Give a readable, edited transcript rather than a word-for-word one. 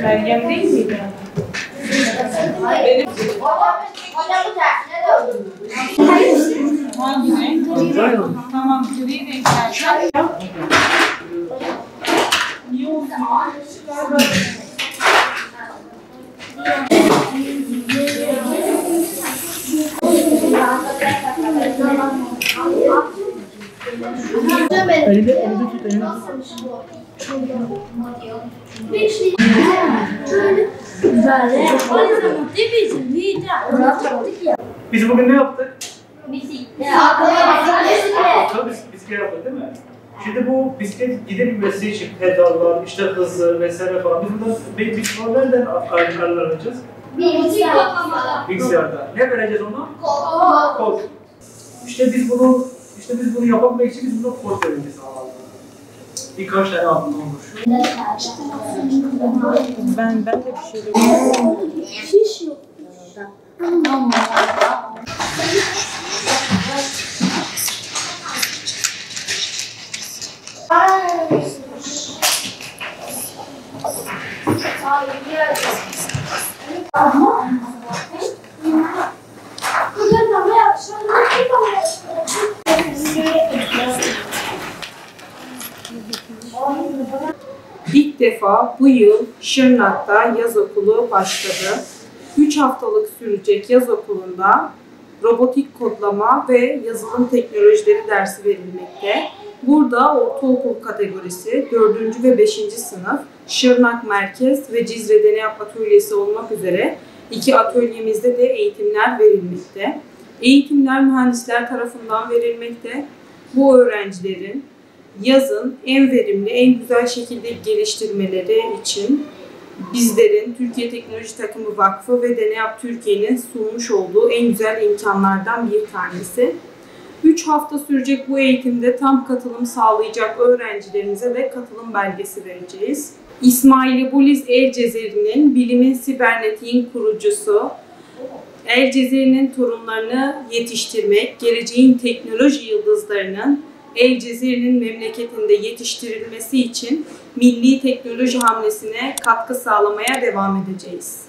Meryem değil miydi? Hangi renk? Tamam, gri renkler. Niye olsun? Elinde tut, elinde Biz bugün ne yaptık? Bisiklet Yaptık değil mi? Şimdi bu bisiklet gidebilmesi için pedallar, işte hızı vesaire falan. Biz bunu nereden ayarlanacağız? Bilgisayarda. Ne vereceğiz ona? Kod. İşte biz bunu yapabilmek için biz buna kod vereceğiz. Birkaç tane adım olmuş. Ben de bir şey diyeyim. Hiç yok. Tamam. İlk defa bu yıl Şırnak'ta yaz okulu başladı. 3 haftalık sürecek yaz okulunda robotik kodlama ve yazılım teknolojileri dersi verilmekte. Burada ortaokul kategorisi 4. ve 5. sınıf Şırnak Merkez ve Cizre Deney Atölyesi olmak üzere 2 atölyemizde de eğitimler verilmekte. Eğitimler mühendisler tarafından verilmekte. Bu öğrencilerin yazın en verimli, en güzel şekilde geliştirmeleri için bizlerin Türkiye Teknoloji Takımı Vakfı ve Deneyap Türkiye'nin sunmuş olduğu en güzel imkanlardan bir tanesi. 3 hafta sürecek bu eğitimde tam katılım sağlayacak öğrencilerimize de katılım belgesi vereceğiz. İsmail Buliz Ercezeri'nin bilimin sibernetiğin kurucusu, Ercezeri'nin torunlarını yetiştirmek, geleceğin teknoloji yıldızlarının Ercezeri'nin memleketinde yetiştirilmesi için milli teknoloji hamlesine katkı sağlamaya devam edeceğiz.